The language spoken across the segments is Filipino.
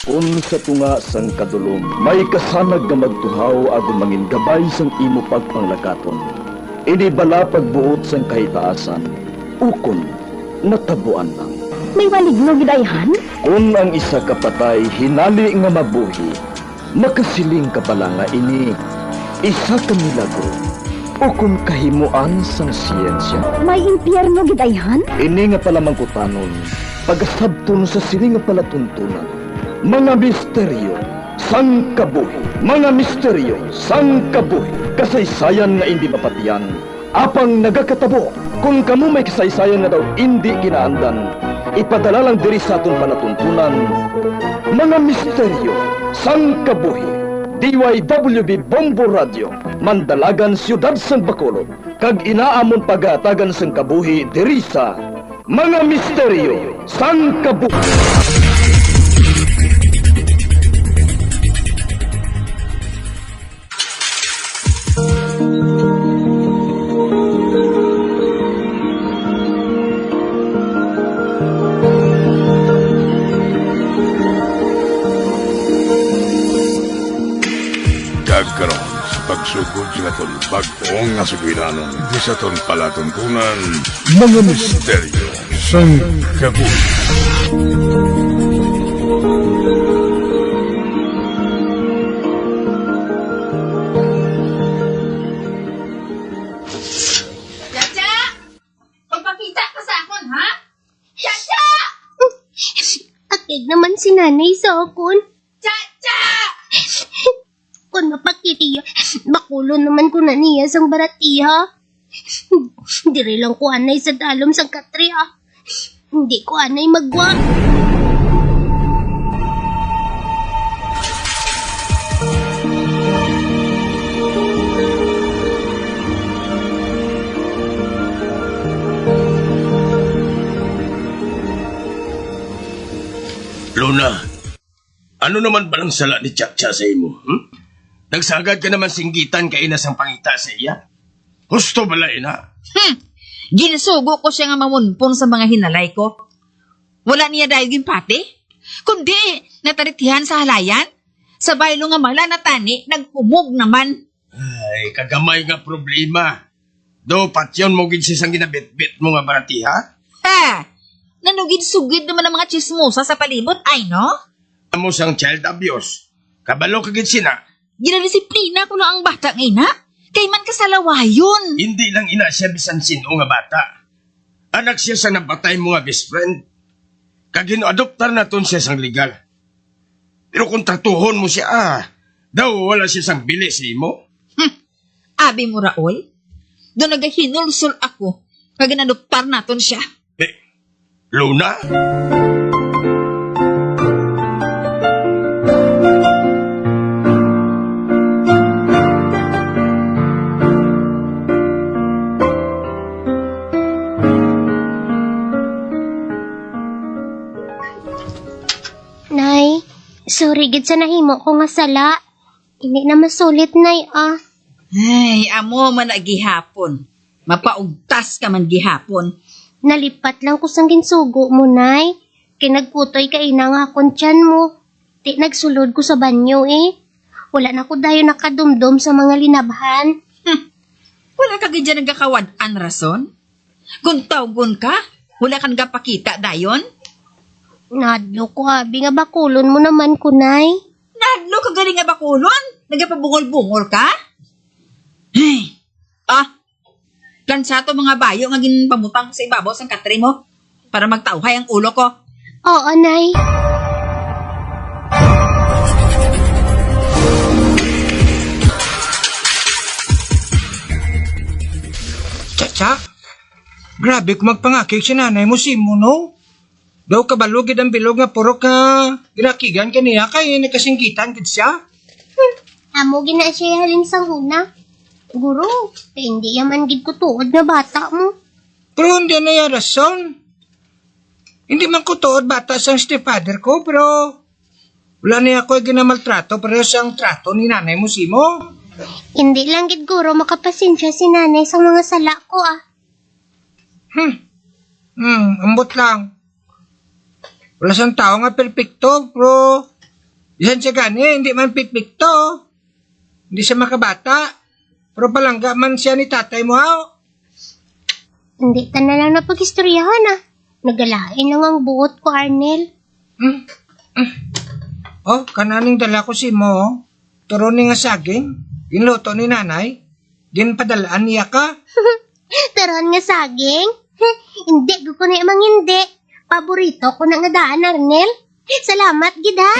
Kung sa tunga sang kadulom, may kasanag nga magtuhaw agon mangin gabay sang imo pagpanglakaton. Ini bala pagbuot sang kahitaasan, ukon natabuan lang. May maligno gidayhan? Kung ang isa kapatay hinali nga mabuhi, makasiling ka pala nga ini isa ka milagro o kung kahimuan sang siyensya. May impyerno gidayhan? Ini nga pala mangkutanon, pagasabton sa siling nga palatuntunan. Mga misteryo, sang kabuhi. Mga misteryo, sang kabuhi. Kasaysayan nga hindi mapatiyan. Apang nagakatabo, kung kamo may kasaysayan nga daw hindi ginaandan, ipadala lang diri sa aton palatuntunan. Mga misteryo, sang kabuhi. DYWB Bombo Radio, Mandalagan, Siyudad San Bacolod. Kag inaamon pagatagan sang kabuhi diri sa Mga Misteryo, sang kabuhi. Karon sa pagsugod sa aton bag-ong nga sugiranon di sa aton palatuntunan mga misteryo sang kabuhi. Chacha! Magpakita ka sa akon, ha? Chacha! Akig naman si nanay sa akon. Chacha! Kung mapakitiya, bakulo naman ko na niya sang baratiha. Diri lang ko anay sa dalom sang katri ah. Hindi ko anay magwa. Luna, ano naman ba ang sala ni Chacha sa imo? Nagsagad ka naman singgitan kay ina sang pangita sa iya? Husto bala ina? Ginasugo ko siya nga mamunpon sa mga hinalay ko. Wala niya dahil gimpati. Kundi, nataritihan sa halayan. Sa baylo nga mala na tani, nagpumog naman. Ay, kagamay nga problema. Do, patyon mo gid siya sang ginabit-bit mo nga baratiha? Nanugid-sugid naman ang mga chismosa sa palibot, ay no? Amo sang child abuse. Kabalo kagid sina. Ginadisiplina ko lang ang bata ng ina. Kay man kasalawayon. Hindi lang ina siya bisan sino nga bata. Anak siya sa nabatay mo nga best friend. Kagino-adoptar na ton siya sang legal. Pero kung tatuhon mo siya, daw wala siya sang bili sa imo. Abi mo Raul, doon nagahinulsol ako. Kaginadoptar naton siya. Luna? Nay, sorry gid sa nahimo ko nga sala. Hindi na masulit, nay ah. Ay, amo man na gihapon. Mapaugtas ka man gihapon. Nalipat lang ko sang ginsugo mo, nay. Kinagputoy ka ina nga akong tiyan mo. Di nagsulod ko sa banyo eh. Wala na ko dayo nakadumdum sa mga linabhan. Wala ka gid dyan nagkakawadaan rason? Kung tawgon ka, wala ka nagapakita dayon? Nadlo ko abi nga bakulon mo naman ko, nay. Nadlo ka galing nga bakulon? Nagapabungol-bungol ka? Hey, kansato mga bayo nga ginpamutang sa ibabaw sang katri mo para magtauhay ang ulo ko. Oo, nay. Chacha, grabe kung magpangakik si nanay mo si mo, no? Daw kabalugid ang bilog nga purok nga ginakigan kaniya kay nakasingkitan gid siya. Amo gina siya halin sang una. Guro, kay hindi yaman gid ko tuod nga bata mo. Pero hindi na yung rason. Hindi man ko tuod bata sang stepfather ko, pero wala na ako ginamaltrato pero sang trato ni nanay mo si mo. Hindi lang gid guro makapasensya si nanay sa mga sala ko ah. Ambot lang. Wala sang tao nga perpekto, pero Yan siya gani, hindi man pipikto. Hindi siya makabata. Pero palangga man siya ni tatay mo, ha? Hindi ta na lang napag-istoryahan ah. Nagalain lang ang buot ko, Arnel. Oh, kananing dala ko si mo. Turo ni nga saging. Ginluto ni nanay. Ginpadalaan niya ka. Taron nga saging? Hindi, ko na imang hindi. Paborito ko na nga daan, Arnel. Salamat, gida.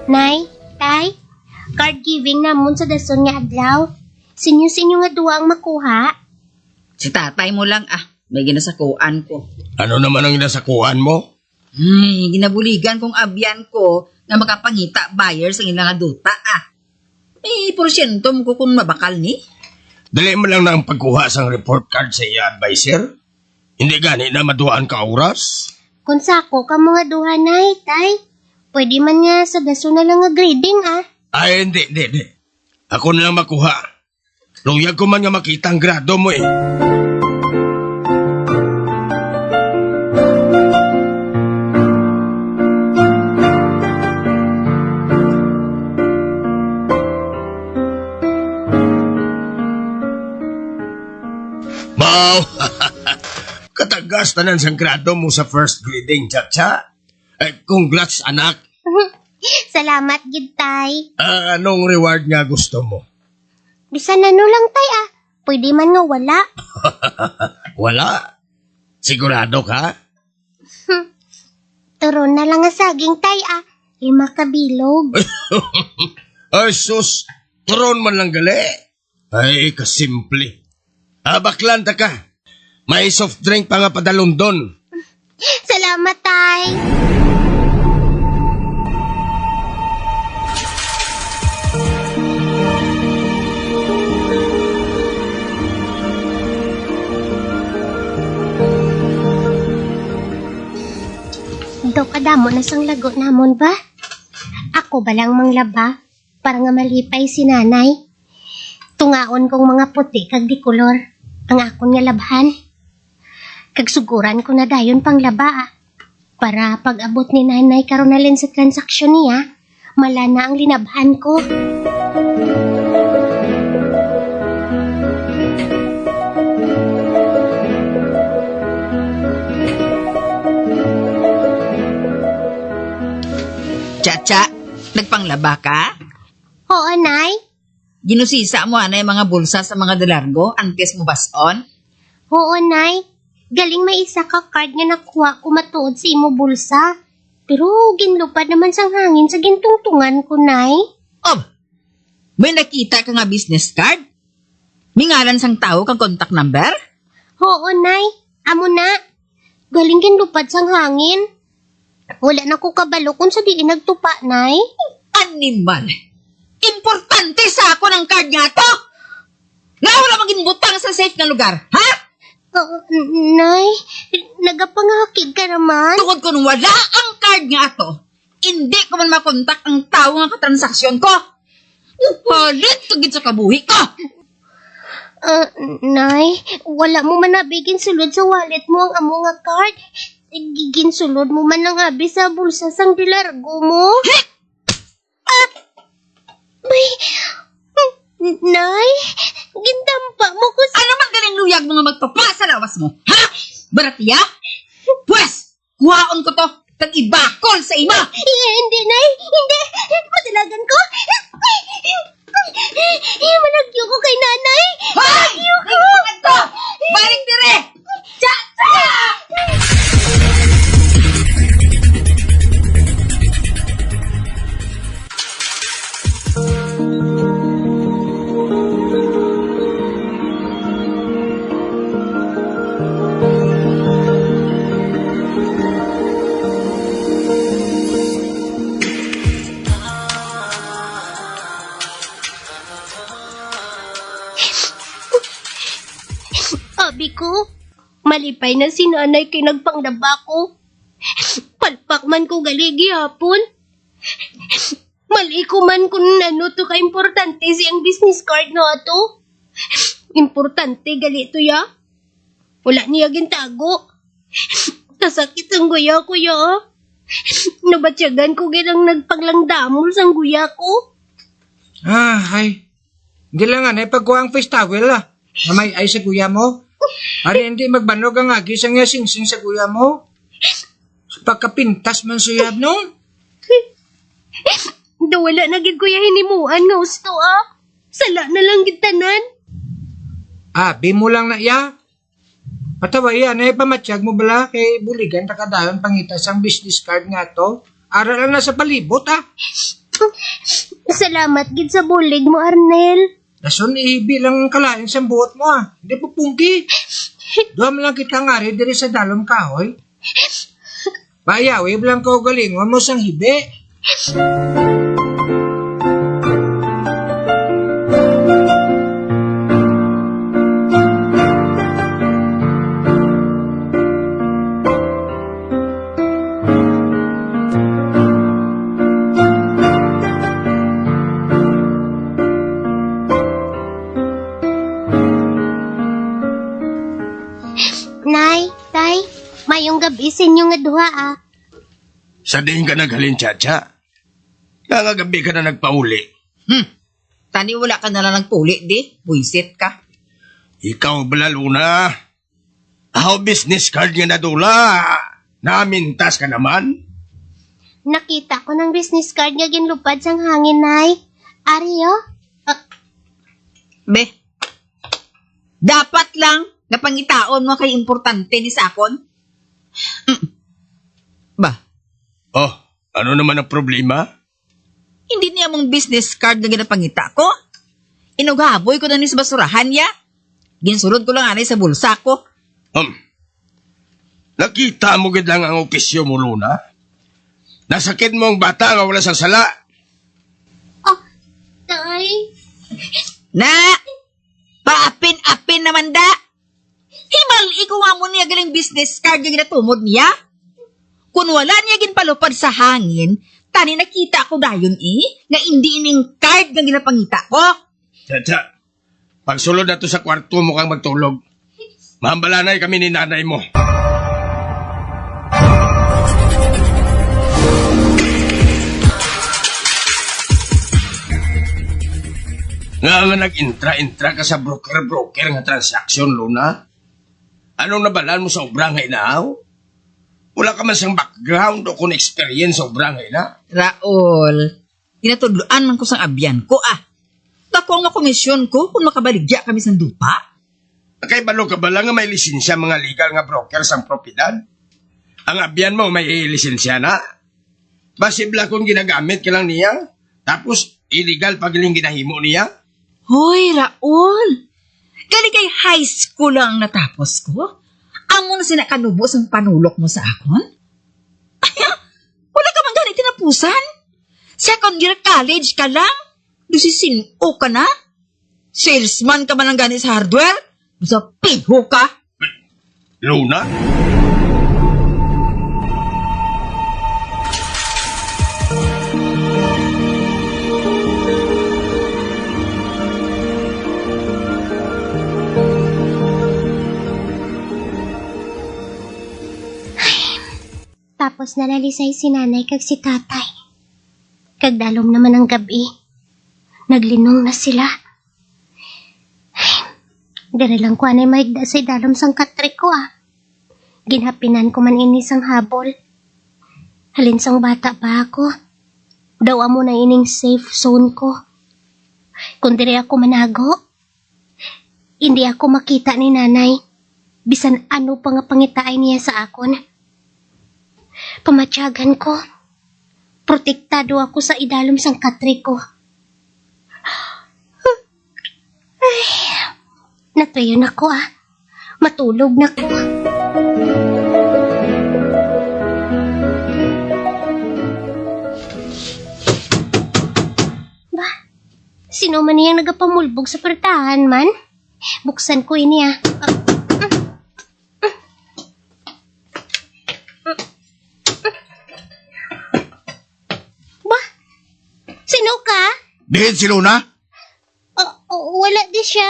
Nay, tay, card giving namon sa dason nga adlaw. Sinyo-sinyo nga duwa ang makuha. Si tatay mo lang may ginasakuan ko. Ano naman ang inasakuan mo? Ginabuligan kong abyan ko na makapangita buyer sa ilang aduta May porsyento mo ko kung mabakal ni. Dali mo lang na ang pagkuha sang report card sa iya advisor. Hindi gani na maduaan ka oras. Kung sako ka mga duha, nay, tay. Pwede man nga sa dason na lang nga grading Ay, hindi. Ako na lang makuha. Luyag ko man nga makita ang grado mo Wow! Katagas tanan sang grado mo sa first grading, Chacha. Congrats, anak. Salamat, gid tay. Anong reward nga gusto mo? Bisan ano lang, tay Pwede man nga wala. Wala. Sigurado ka? Turon na lang nga saging, tay 5 kabilog. Ay, sus. Turon man lang gali. Ay, kasimple. Baklan ta ka. May soft drink pa nga padalon doon. Salamat, tay. Do kadamo na sang lagot namon ba? Ako ba lang manglaba para nga malipay si nanay? Tungaon kong mga puti kag di kolor ang akon nga labhan. Kagsuguran ko na dayon pang laba para pag abot ni nanay karon na sa transaksyon niya, mala na ang linabhan ko. Chacha, nagpanglaba ka? Oo, nay. Ginusisa mo yung mga bulsa sa mga dalargo, antes mo bason? Oo, nay. Galing may isa ka card nga nakuha ko matuod sa imo bulsa. Pero ginlupad naman sang hangin sa gintungtungan ko, nay. May nakita ka nga business card? May ngalan sang tao kang contact number? Oo, nay. Amo na. Galing ginlupad sang hangin. Wala na ko kabalo kung sa diin nagtupa, nay. Animal! Importante sa ako ng card nga to! Nga wala maging butang sa safe na lugar, ha? Nay, nagapangakig ka naman. Tukod ko nung wala ang card nga to, hindi ko man makontak ang tao nga katransaksyon ko. Halit tugid sa kabuhi ko! Nay, wala mo man nabigin sulod sa wallet mo ang amo nga card. Gigin sulod mo man lang abi sa bulsa sang dilargo mo. May, Nay, gindampa mo ko sa... Ano man galing luyag mga magpapa sa lawas mo, ha? Baratiya? Pwes, kuhaon ko to, tag-ibakol sa ima! Hindi, Nay, hindi. Patilagan ko. Managyo ko kay nanay. Hoy! Nagpungan to! Balik dire! Cha-cha! Abi ko, malipay na si nanay kay nagpanglaba ko. Palpak man ko galigi hapon. Mali ko man kung ano to ka-importante siyang business card na ato. Importante gali to ya. Wala niya gintago. Nasakit ang guya ko, ya. Nabatsyagan ko ginang nagpaglangdamol sang guya ko. Ay. Hindi lang nga, pagkuha ang face towel na may ay sa kuya mo. Ari hindi magbanog ang agis ang singsing sa kuya mo. Sa pagkapintas man suyab no? Wala na gid kuya hinimuan nga gusto, Sala na lang gid tanan. Abi mo lang na iya. Patawa yan, pamatsyag mo bala kay buligan takadayon pangitas ang business card nga to. Aral lang na sa palibot Salamat gid sa bulig mo, Arnel. Dason ibilang ang kalain sa buot mo Hindi po pungki. Duam lang kita nga rin diri sa dalom kahoy. Bayawi bilang ko galingon mo sang hibi. Nay, tay, mayong gabi sa inyo nga duha, Sa diin ka naghalin, Chacha. Nangagabi ka na nagpauli. Tani wala ka na lang nagpuli, di? Buisit ka. Ikaw bala, Luna. How business card nga nadula? Namintas ka naman? Nakita ko ng business card nga ginlupad sang hangin, Nay. Ariyo? Be, dapat lang napangitaon mo kay importante ni Sakon. Ba, Oh, ano naman ang problema? hindi niya mong business card na ginapangita ko. Inughaboy ko na ni sa basurahan ya. Ginsulod ko lang anay sa bulsa ko. Nakita mo gid lang ang opisyo mo, Luna? Nasakit mo ang bata nga wala sang sala. Tay? Na! Paapin-apin naman da! Himal, ikuha mo niya galing business card yung ginatumod niya. Kung wala niya ginpalupad sa hangin, tani nakita ko dayon nga hindi ining card nga ginapangita ko. Chacha, pagsulod na to sa kwarto mo kang magtulog. Mahambalanay kami ni nanay mo. Nga nag-intra-intra ka sa broker-broker nga transaksyon, Luna? Anong nabalaan mo sa obra nga inaaw? Wala ka man siyang background o kung experience sa obra nga ina? Raul, tinatudloan man ko sang abyan ko Dako nga komisyon ko kung makabaligya kami sa dupa. Kay balo ka ba lang nga may lisensya mga legal nga broker sang propiedad? Ang abyan mo may lisensya na? Basibla kung ginagamit ka lang niya? Tapos illegal pagiling ginahimo niya? Hoy, Raul! Gali kay high school lang natapos ko? Amo na sinakanubos ang panulok mo sa akon? Aya, wala ka man gani tinapusan? Second year college ka lang? Dusisino ka na? Salesman ka man ang gani sa hardware? Sa piho ka? Luna? Tapos nalalisay si nanay kag si tatay. Kagdalom naman ang gabi. Naglinong na sila. Dari lang ko anay maigda sa idalom sang katri ko Ginhapinan ko man ini sang habol. Halin sang bata pa ako. Daw amo na ining safe zone ko. Kung diri ako manago, hindi ako makita ni nanay. Bisan ano pa nga pangitain niya sa akon. Pamatyagan ko. Protektado ako sa idalom sang katri ko. Natuyo na ko Matulog na ko. Ba, sino man niyang nagapamulbog sa pertahan man? Buksan ko ini Ba, sino ka? Dihin si Luna? Wala di siya.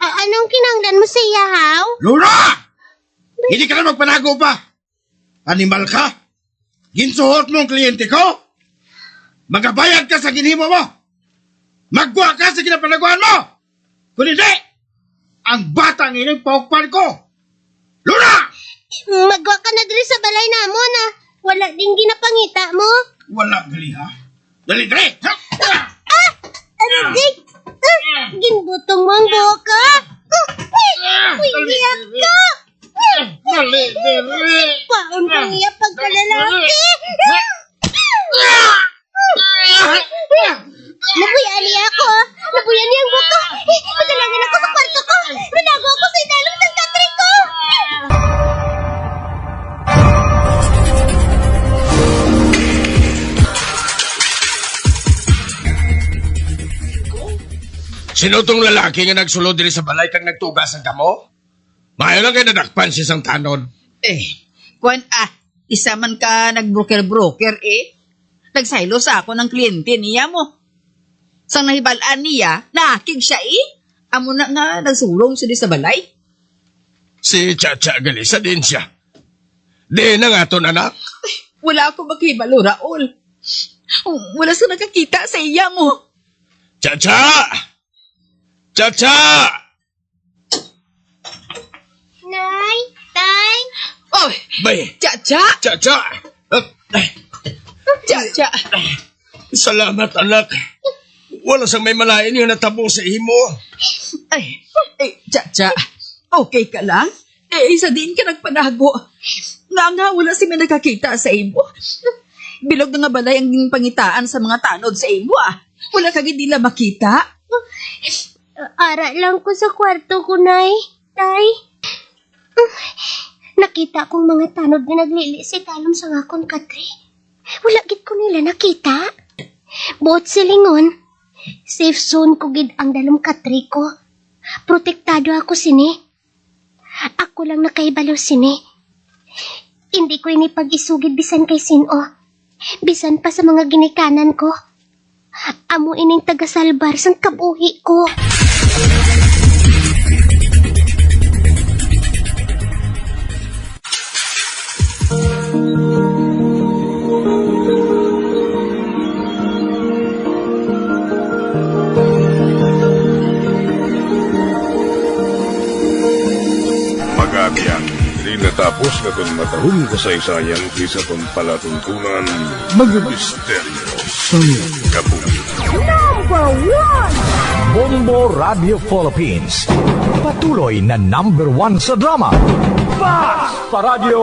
Anong kinanglan mo sa iyahaw? Luna! Hindi ka na magpanago pa! Animal ka? Ginsuhot mo ang kliyente ko? Magabayad ka sa ginhimo mo? Magwa ka sa ginapanaguan mo? Kung hindi, ang batang ining paukpan ko! Luna! Magwa ka na diri sa balay namon na wala ding ginapangita mo. Wala gali ha? Dali, dali! Aray! Ginbutong mo ang boka! Uy, ka! Dali, dali! Paon pang iya pagkalalaki! Nabuyan niya ako! Nabuyan niya ang buko! Nagalangan ako sa kwarto ko! Manago ako sa idalong ng katri ko! Sino tong lalaki nga nagsulod diri sa balay kang nagtugas ang kamo? Mayo lang kayo nadakpan siya sang tanod. Kwan isa man ka nagbroker-broker Nagsaylo sa ako ng kliyente niya mo. Sang nahibalaan niya, naakig siya Amo na nga nagsulong siya di sa balay. Si Chacha Galisa din siya. Di na nga to anak. Wala ako makibalo, Raul. Wala sa nakakita sa iya mo. Chacha! Chacha! Nay! Tay! Oh, Bay! Chacha! Chacha! Chacha! Salamat anak. Wala sang may malain yung natabo sa imo. Chacha, okay ka lang? Isa din ka nagpanago. Nga wala si may nakakita sa imo. Bilog na nga balay ang pangitaan sa mga tanod sa imo Wala ka nila makita. Ara lang ko sa kwarto ko, Nay. Tay. Nakita kong mga tanod na naglili si talom sa ngakon katri. Wala gid ko nila nakita. Buot silingon, safe zone ko gid ang dalom katri ko. Protektado ako sini. Ako lang nakaibalo sini. Hindi ko ini pag-isugid bisan kay sino. Bisan pa sa mga ginikanan ko. Amo ining taga-salbar sang kabuhi ko. Pag-abiyan, di natapos na itong matahong kasaysayan kisa itong palatuntunan, mga misteryo sa kabuhi. Bombo Radio Philippines. Patuloy na #1 sa drama. Fast pa Radio!